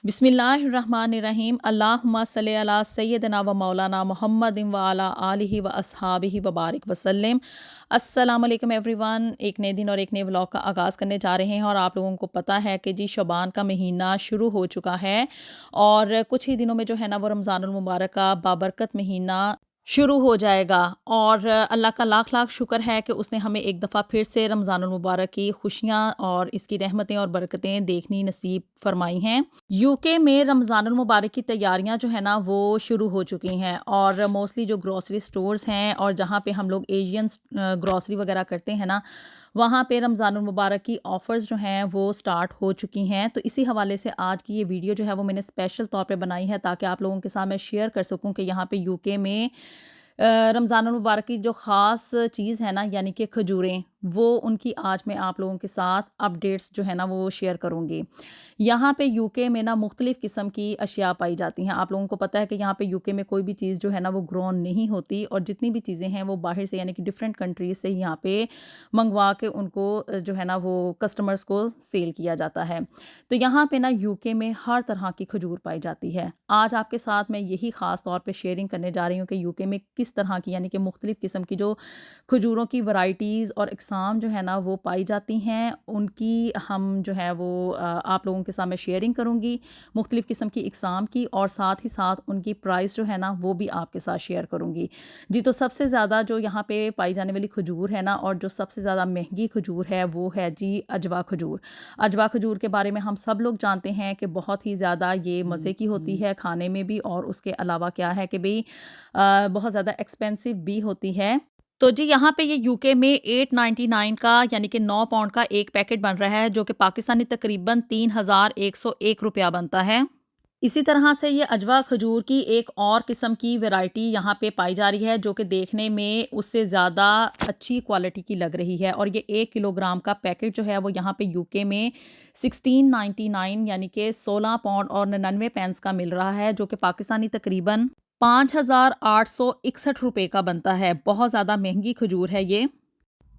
बिस्मिल्लाहिर्रहमानिर्रहीम अल्लाहुम्मा सल्ली अला सय्यदना व मौलाना मुहम्मदिन व अला आलिहि व अस्हाबिहि व बारिक वसल्लम। अस्सलाम वालेकुम एवरीवन। एक नए दिन और एक नए व्लॉग का आगाज़ करने जा रहे हैं और आप लोगों को पता है कि जी शबान का महीना शुरू हो चुका है और कुछ ही दिनों में जो है ना वो रमज़ानुल मुबारक का बाबरकत महीना शुरू हो जाएगा। और अल्लाह का लाख लाख शुक्र है कि उसने हमें एक दफ़ा फिर से रमज़ानुल मुबारक की खुशियाँ और इसकी रहमतें और बरकतें देखनी नसीब फरमाई हैं। यूके में रमज़ानुल मुबारक की तैयारियां जो है ना वो शुरू हो चुकी हैं और मोस्टली जो ग्रॉसरी स्टोर्स हैं और जहाँ पे हम लोग एशियन ग्रॉसरी वगैरह करते हैं ना, वहाँ पे रमज़ानुल मुबारक की ऑफ़र्स जो हैं वो स्टार्ट हो चुकी हैं। तो इसी हवाले से आज की ये वीडियो जो है वो मैंने स्पेशल तौर पे बनाई है ताकि आप लोगों के साथ मैं शेयर कर सकूँ कि यहाँ पे यूके में रमज़ानुल मुबारक की जो ख़ास चीज़ है ना, यानी कि खजूरें, वो उनकी आज मैं आप लोगों के साथ अपडेट्स जो है ना वो शेयर करूँगी। यहाँ पे यूके में ना मुख्तलिफ़ किस्म की अशिया पाई जाती हैं। आप लोगों को पता है कि यहाँ पे यूके में कोई भी चीज़ जो है ना वो ग्रोन नहीं होती और जितनी भी चीज़ें हैं वो बाहर से यानी कि डिफरेंट कंट्रीज़ से यहाँ पे मंगवा के उनको जो है ना वो कस्टमर्स को सेल किया जाता है। तो यहाँ पे ना यूके में हर तरह की खजूर पाई जाती है। आज आपके साथ मैं यही ख़ास तौर पे शेयरिंग करने जा रही हूँ कि यूके में किस तरह की यानी कि मुख्तलिफ़ किस्म की जो खजूरों की वैराइटीज़ और इक़साम जो है ना वो पाई जाती हैं, उनकी हम जो है वो आप लोगों के साथ मैं शेयरिंग करूँगी, मुख्तलिफ़ किस्म की इक़साम की, और साथ ही साथ उनकी प्राइस जो है ना वो भी आपके साथ शेयर करूँगी। जी, तो सबसे ज़्यादा जो यहाँ पे पाई जाने वाली खजूर है ना और जो सबसे ज़्यादा महंगी खजूर है वो है जी अजवा खजूर। अजवा खजूर के बारे में हम सब लोग जानते हैं कि बहुत ही ज़्यादा ये मज़े की होती है खाने में भी, और उसके अलावा क्या है कि भई बहुत ज़्यादा एक्सपेंसिव भी होती है। तो जी यहाँ पे ये यूके में 899 का यानी कि 9 पाउंड का एक पैकेट बन रहा है, जो कि पाकिस्तानी तकरीबन 3101 रुपया बनता है। इसी तरह से ये अजवा खजूर की एक और किस्म की वैरायटी यहाँ पे पाई जा रही है, जो कि देखने में उससे ज़्यादा अच्छी क्वालिटी की लग रही है, और ये 1 किलोग्राम का पैकेट जो है वो यहाँ पे यूके में 1699 यानी कि 16 पाउंड और 99 पेंस का मिल रहा है, जो कि पाकिस्तानी तकरीबन 5861 रुपये का बनता है। बहुत ज़्यादा महंगी खजूर है ये।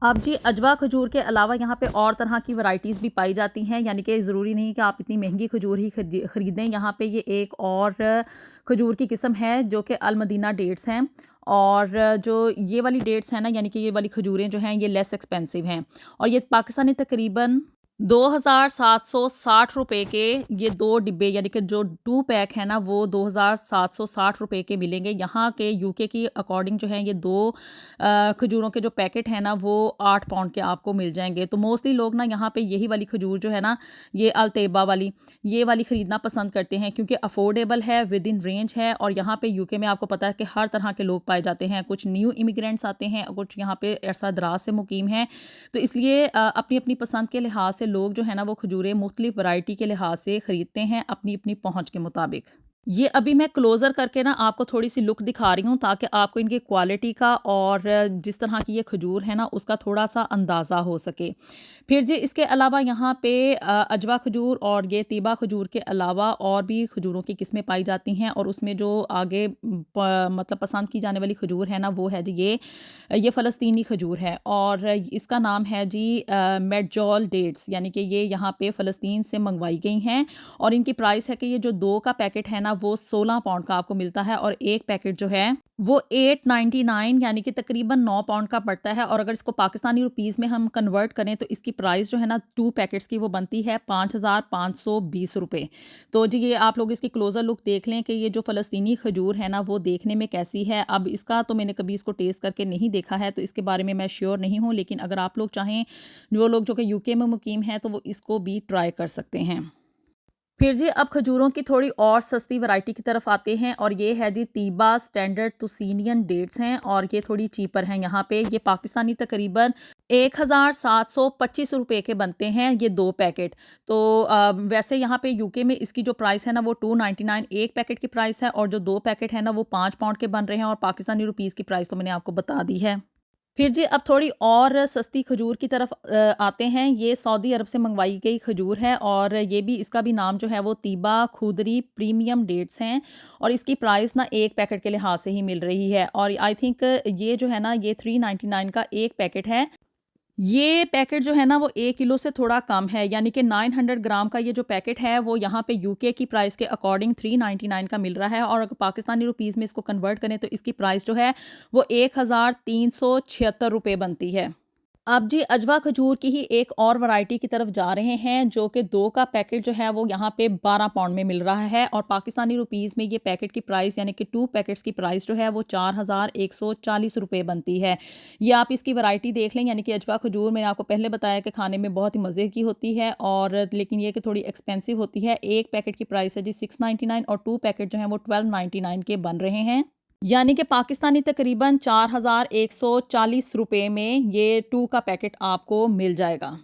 अब जी अजवा खजूर के अलावा यहाँ पे और तरह की वैराइटीज़ भी पाई जाती हैं, यानी कि ज़रूरी नहीं कि आप इतनी महंगी खजूर ही ख़रीदें। यहाँ पे ये एक और खजूर की किस्म है जो कि अल-मदीना डेट्स हैं, और जो ये वाली डेट्स हैं ना, यानी कि ये वाली खजूरें जो हैं ये लेस एक्सपेंसिव हैं, और ये पाकिस्तानी तकरीबन 2760 रुपये के ये 2 डिब्बे यानी कि जो 2 पैक है ना वो 2760 रुपये के मिलेंगे। यहाँ के यूके की अकॉर्डिंग जो है ये 2 खजूरों के जो पैकेट हैं ना वो 8 पाउंड के आपको मिल जाएँगे। तो मोस्टली लोग ना यहाँ पे यही वाली खजूर जो है ना, ये अल-तैयबा वाली, ये वाली ख़रीदना पसंद करते हैं क्योंकि अफोर्डेबल है, विद इन रेंज है, और यहाँ पे यूके में आपको पता है कि हर तरह के लोग पाए जाते हैं। कुछ न्यू इमिग्रेंट्स आते हैं, कुछ यहाँ पे अरसा दराज से मुकीम हैं। तो इसलिए अपनी-अपनी पसंद के लिहाज से लोग जो है ना वो खजूरें मुख्तलिफ वैरायटी के लिहाज से ख़रीदते हैं अपनी-अपनी पहुँच के मुताबिक। ये अभी मैं क्लोज़र करके ना आपको थोड़ी-सी लुक दिखा रही हूँ ताकि आपको इनकी क्वालिटी का और जिस तरह की ये खजूर है ना उसका थोड़ा-सा अंदाज़ा हो सके। फिर जी इसके अलावा यहाँ पे अजवा खजूर और ये तीबा खजूर के अलावा और भी खजूरों की किस्में पाई जाती हैं, और उसमें जो आगे मतलब पसंद की जाने वाली खजूर है ना वो है जी ये फ़लस्तीनी खजूर है, और इसका नाम है जी मेडजॉल डेट्स, यानी कि ये यहाँ पे फ़लस्तीन से मंगवाई गई हैं, और इनकी प्राइस है कि ये जो 2 का पैकेट है ना वो 16 पाउंड का आपको मिलता है, और एक पैकेट जो है वो 899 यानी कि तकरीबन 9 पाउंड का पड़ता है, और अगर इसको पाकिस्तानी रुपीस में हम कन्वर्ट करें तो इसकी प्राइस जो है ना 2 पैकेट्स की वो बनती है 5520 रुपये। तो जी ये आप लोग इसकी क्लोज़र लुक देख लें कि ये जो फ़लस्तीनी खजूर है ना वो देखने में कैसी है। अब इसका तो मैंने कभी इसको टेस्ट करके नहीं देखा है, तो इसके बारे में मैं श्योर नहीं हूँ, लेकिन अगर आप लोग चाहें, जो लोग जो कि यूके में मुकीम हैं, तो वो इसको भी ट्राई कर सकते हैं। फिर जी अब खजूरों की थोड़ी और सस्ती वैरायटी की तरफ आते हैं, और ये है जी तीबा स्टैंडर्ड तुसीनियन डेट्स हैं, और ये थोड़ी चीपर हैं। यहाँ पे ये पाकिस्तानी तकरीबन 1725 रुपये के बनते हैं ये 2 पैकेट। तो वैसे यहाँ पे यूके में इसकी जो प्राइस है ना वो 299 एक पैकेट की प्राइस है, और जो 2 पैकेट है ना वो 5 पाउंड के बन रहे हैं, और पाकिस्तानी रुपीज़ की प्राइस तो मैंने आपको बता दी है। फिर जी अब थोड़ी और सस्ती खजूर की तरफ आते हैं। ये सऊदी अरब से मंगवाई गई खजूर है, और ये भी इसका भी नाम जो है वो तीबा खुदरी प्रीमियम डेट्स हैं, और इसकी प्राइस ना एक पैकेट के लिहाज से ही मिल रही है, और आई थिंक ये जो है ना ये 399 का एक पैकेट है। ये पैकेट जो है ना वो 1 किलो से थोड़ा कम है, यानी कि 900 ग्राम का ये जो पैकेट है वो यहाँ पे यूके की प्राइस के अकॉर्डिंग 399 का मिल रहा है, और अगर पाकिस्तानी रुपीज़ में इसको कन्वर्ट करें तो इसकी प्राइस जो है वो 1376 रुपये बनती है। अब जी अजवा खजूर की ही एक और वैरायटी की तरफ जा रहे हैं, जो कि 2 का पैकेट जो है वो यहाँ पे 12 पाउंड में मिल रहा है, और पाकिस्तानी रुपीज़ में ये पैकेट की प्राइस यानी कि 2 पैकेट्स की प्राइस जो है वो 4140 रुपये बनती है। ये आप इसकी वैरायटी देख लें, यानी कि अजवा खजूर मैंने आपको पहले बताया कि खाने में बहुत ही मज़े की होती है, और लेकिन ये कि थोड़ी एक्सपेंसिव होती है। एक पैकेट की प्राइस है जी 699, और 2 पैकेट जो हैं वो 1299 के बन रहे हैं। यानी कि पाकिस्तानी तकरीबन 4140 रुपए में ये 2 का पैकेट आपको मिल जाएगा।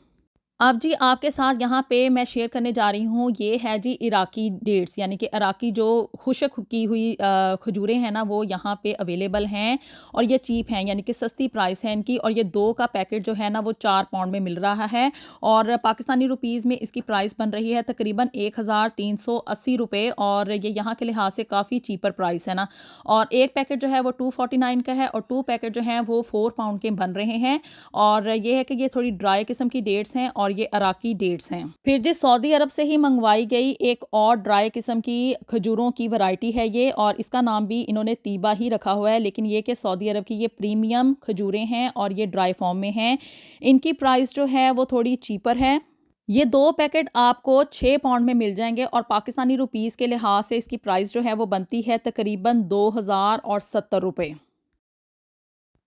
अब जी आपके साथ यहाँ पे मैं शेयर करने जा रही हूँ, ये है जी इराकी डेट्स, यानी कि इराकी जो खुशक की हुई खजूरें हैं ना वो यहाँ पे अवेलेबल हैं, और ये चीप हैं, यानी कि सस्ती प्राइस है इनकी, और ये 2 का पैकेट जो है ना वो 4 पाउंड में मिल रहा है, और पाकिस्तानी रुपीज़ में इसकी प्राइस बन रही है तकरीबन 1380 रुपये, और ये यहाँ के लिहाज से काफ़ी चीपर प्राइस है ना। और एक पैकेट जो है वो 249 का है, और 2 पैकेट जो हैं वो 4 पाउंड के बन रहे हैं, और ये है कि ये थोड़ी ड्राई किस्म की डेट्स हैं, और ये अराकी डेट्स हैं। फिर जी सऊदी अरब से ही मंगवाई गई एक और ड्राई किस्म की खजूरों की वैरायटी है ये, और इसका नाम भी इन्होंने तीबा ही रखा हुआ है, लेकिन ये कि सऊदी अरब की ये प्रीमियम खजूरें हैं और ये ड्राई फॉर्म में हैं। इनकी प्राइस जो है वो थोड़ी चीपर है। ये 2 पैकेट आपको 6 पाउंड में मिल जाएंगे, और पाकिस्तानी रुपीस के लिहाज से इसकी प्राइस जो है वो बनती है तकरीबन 2070 रुपये।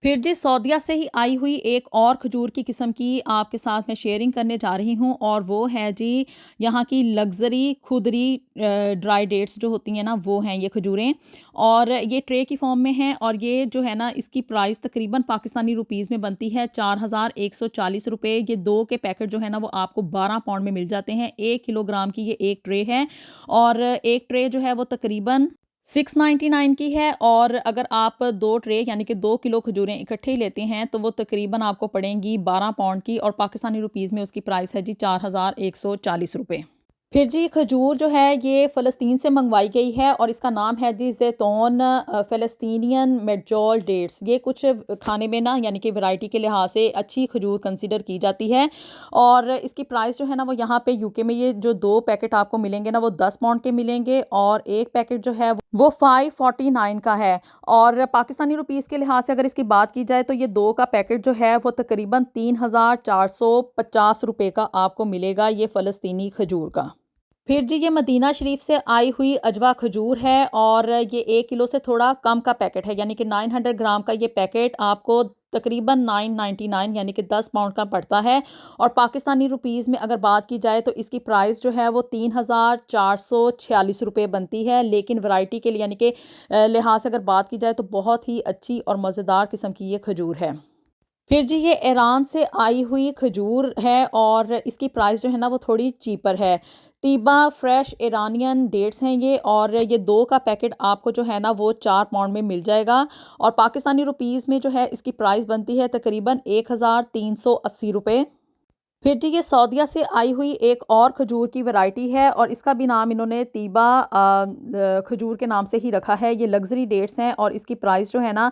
फिर जी सऊदीया से ही आई हुई एक और खजूर की किस्म की आपके साथ मैं शेयरिंग करने जा रही हूँ, और वो है जी यहाँ की लग्जरी खुदरी ड्राई डेट्स जो होती हैं ना वो हैं ये खजूरें, और ये ट्रे की फॉर्म में हैं, और ये जो है ना इसकी प्राइस तकरीबन पाकिस्तानी रुपीज़ में बनती है 4140 रुपये। ये 2 के पैकेट जो है ना वो आपको 12 पाउंड में मिल जाते हैं। 1 किलोग्राम की ये एक ट्रे है, और एक ट्रे जो है वो तकरीबन 699 की है, और अगर आप 2 ट्रे यानी कि 2 किलो खजूरें इकट्ठे ही लेते हैं तो वो तकरीबन आपको पड़ेंगी 12 पाउंड की, और पाकिस्तानी रुपीज़ में उसकी प्राइस है जी 4140 रुपये। फिर जी खजूर जो है ये फ़लस्तीन से मंगवाई गई है, और इसका नाम है जी ज़ैतून फ़लस्तीनियन मेडजोल डेट्स। ये कुछ खाने में ना यानी कि वैरायटी के लिहाज से अच्छी खजूर कंसीडर की जाती है, और इसकी प्राइस जो है ना वो यहाँ पे यूके में ये जो 2 पैकेट आपको मिलेंगे ना वो 10 पाउंड के मिलेंगे, और एक पैकेट जो है वो 549 का है। और पाकिस्तानी रुपीज़ के लिहाज से अगर इसकी बात की जाए तो ये 2 का पैकेट जो है वो तकरीबन 3450 रुपये का आपको मिलेगा, ये फ़लस्तीनी खजूर का। फिर जी ये मदीना शरीफ से आई हुई अजवा खजूर है, और ये 1 किलो से थोड़ा कम का पैकेट है, यानी कि 900 ग्राम का ये पैकेट आपको तकरीबन 999 यानी कि 10 पाउंड का पड़ता है, और पाकिस्तानी रुपीज़ में अगर बात की जाए तो इसकी प्राइस जो है वो 3446 रुपये बनती है, लेकिन वैरायटी के लिए यानी कि लिहाज से अगर बात की जाए तो बहुत ही अच्छी और मज़ेदार किस्म की ये खजूर है। फिर जी ये ईरान से आई हुई खजूर है, और इसकी प्राइस जो है ना वो थोड़ी चीपर है। तीबा फ्रेश ईरानियन डेट्स हैं ये, और ये 2 का पैकेट आपको जो है ना वो 4 पाउंड में मिल जाएगा, और पाकिस्तानी रुपीज़ में जो है इसकी प्राइस बनती है तकरीबन 1380 रुपये। फिर जी ये सऊदीया से आई हुई एक और खजूर की वैरायटी है, और इसका भी नाम इन्होंने तीबा खजूर के नाम से ही रखा है। ये लग्जरी डेट्स हैं, और इसकी प्राइस जो है ना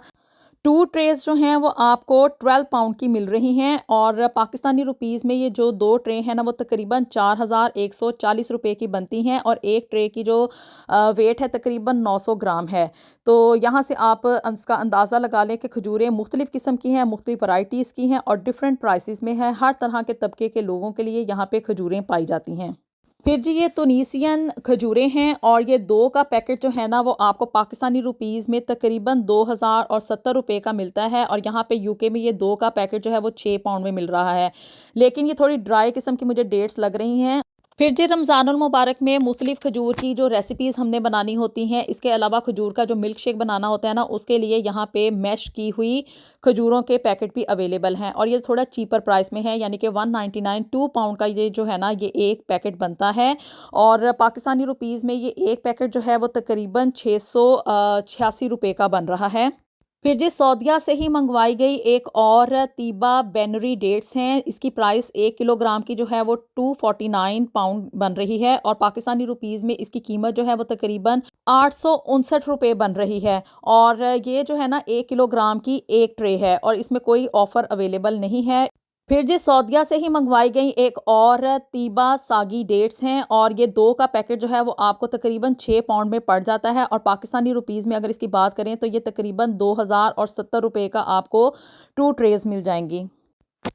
2 ट्रेज़ जो हैं वो आपको 12 पाउंड की मिल रही हैं, और पाकिस्तानी रुपीज़ में ये जो 2 ट्रे हैं ना वो तकरीबन 4140 रुपये की बनती हैं, और एक ट्रे की जो वेट है तकरीबन 900 ग्राम है। तो यहाँ से आप इसका अंदाज़ा लगा लें कि खजूरें मुख्तलिफ़ किस्म की हैं, मुख्तलिफ़ वैराइटीज़ की हैं, और डिफरेंट प्राइसेस में है। हर तरह के तबके के लोगों के लिए यहाँ पे खजूरें पाई जाती हैं। फिर जी ये तुनीसियन खजूरें हैं, और ये 2 का पैकेट जो है ना वो आपको पाकिस्तानी रुपीज़ में तकरीबन 2070 रुपये का मिलता है, और यहाँ पे यूके में ये 2 का पैकेट जो है वो 6 पाउंड में मिल रहा है, लेकिन ये थोड़ी ड्राई किस्म की मुझे डेट्स लग रही हैं। फिर जी रमज़ानुल मुबारक में मुख्तलिफ़ खजूर की जो रेसिपीज़ हमने बनानी होती हैं, इसके अलावा खजूर का जो मिल्क शेक बनाना होता है ना उसके लिए यहाँ पे मैश की हुई खजूरों के पैकेट भी अवेलेबल हैं, और ये थोड़ा चीपर प्राइस में है, यानी कि 199 2 पाउंड का ये जो है ना ये एक पैकेट बनता है, और पाकिस्तानी रुपीज़ में ये एक पैकेट जो है वो तकरीबन 686 रुपये का बन रहा है। फिर जी सऊदीया से ही मंगवाई गई एक और तीबा बैनरी डेट्स हैं। इसकी प्राइस 1 किलोग्राम की जो है वो 249 पाउंड बन रही है, और पाकिस्तानी रुपीज़ में इसकी कीमत जो है वो तकरीबन 859 रुपये बन रही है, और ये जो है ना 1 किलोग्राम की एक ट्रे है, और इसमें कोई ऑफ़र अवेलेबल नहीं है। फिर जी सऊदीया से ही मंगवाई गई एक और तीबा सागी डेट्स हैं और ये 2 का पैकेट जो है वो आपको तकरीबन 6 पाउंड में पड़ जाता है और पाकिस्तानी रुपीस में अगर इसकी बात करें तो ये तकरीबन 2070 रुपए का आपको 2 ट्रेज़ मिल जाएँगी।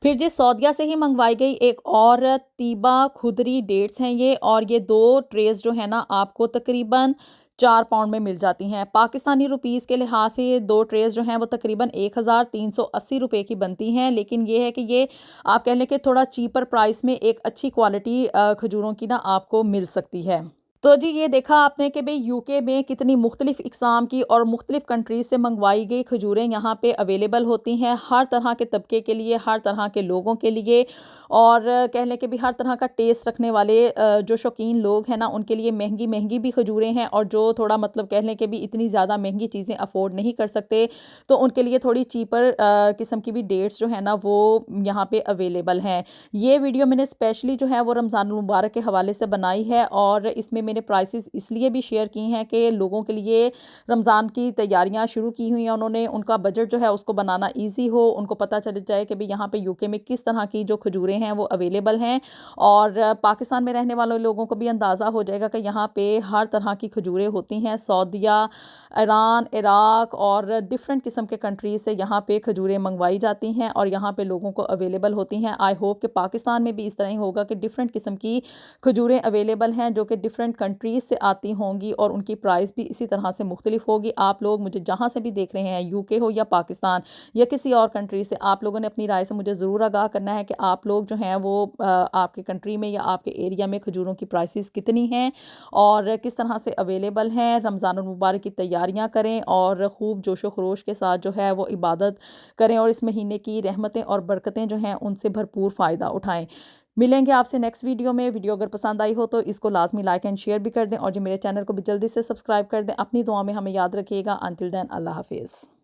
फिर जी सऊदीया से ही मंगवाई गई एक और तीबा खुदरी डेट्स हैं ये और ये 2 ट्रेज़ जो है ना आपको तकरीबन 4 पाउंड में मिल जाती हैं। पाकिस्तानी रुपीस के लिहाज से ये 2 ट्रेज़ जो हैं वो तकरीबन 1380 रुपए की बनती हैं। लेकिन ये है कि ये आप कह लें कि थोड़ा चीपर प्राइस में एक अच्छी क्वालिटी खजूरों की ना आपको मिल सकती है। तो जी ये देखा आपने कि भई यूके में कितनी मुख्तलिफ़ इक़साम की और मुख्तलिफ़ कंट्रीज़ से मंगवाई गई खजूरें यहाँ पे अवेलेबल होती हैं, हर तरह के तबके के लिए, हर तरह के लोगों के लिए और कह लें कि भी हर तरह का टेस्ट रखने वाले जो शौकीन लोग हैं ना, उनके लिए महँगी-महँगी भी खजूरें हैं और जो थोड़ा मतलब कह लें कि भी इतनी ज़्यादा महँगी चीज़ें अफ़ोर्ड नहीं कर सकते, तो उनके लिए थोड़ी चीपर किस्म की भी डेट्स जो है ना, वो यहाँ पे अवेलेबल हैं। ये वीडियो मैंने स्पेशली जो है वो रमज़ानुल मुबारक के हवाले से बनाई है और इसमें मैंने प्राइसेस इसलिए भी शेयर की हैं कि लोगों के लिए रमज़ान की तैयारियां शुरू की हुई हैं उन्होंने, उनका बजट जो है उसको बनाना ईजी हो, उनको पता चल जाए कि भाई यहाँ पे यूके में किस तरह की जो खजूरें हैं वो अवेलेबल हैं और पाकिस्तान में रहने वाले लोगों को भी अंदाज़ा हो जाएगा कि यहाँ पे हर तरह की खजूरें होती हैं। सऊदीया, ईरान, इराक और डिफरेंट किस्म के कंट्रीज़ से यहाँ पे खजूरें मंगवाई जाती हैं और यहाँ पे लोगों को अवेलेबल होती हैं। आई होप कि पाकिस्तान में भी इस तरह ही होगा कि डिफरेंट किस्म की खजूरें अवेलेबल हैं जो कि डिफरेंट कंट्रीज़ से आती होंगी और उनकी प्राइस भी इसी तरह से मुख्तलिफ होगी। आप लोग मुझे जहाँ से भी देख रहे हैं, यूके हो या पाकिस्तान या किसी और कंट्री से, आप लोगों ने अपनी राय से मुझे ज़रूर आगाह करना है कि आप लोग जो हैं वो आपके कंट्री में या आपके एरिया में खजूरों की प्राइसेस कितनी हैं और किस तरह से अवेलेबल हैं। रमज़ानुल मुबारक की तैयारियां करें और खूब जोशो खरोश के साथ जो है वो इबादत करें और इस महीने की रहमतें और बरकतें जो हैं उनसे भरपूर फ़ायदा उठाएं। मिलेंगे आपसे नेक्स्ट वीडियो में। वीडियो अगर पसंद आई हो तो इसको लाजमी लाइक एंड शेयर भी कर दें और जो मेरे चैनल को भी जल्दी से सब्सक्राइब कर दें। अपनी दुआ में हमें याद रखिएगा। अंटिल देन अल्लाह हाफिज़।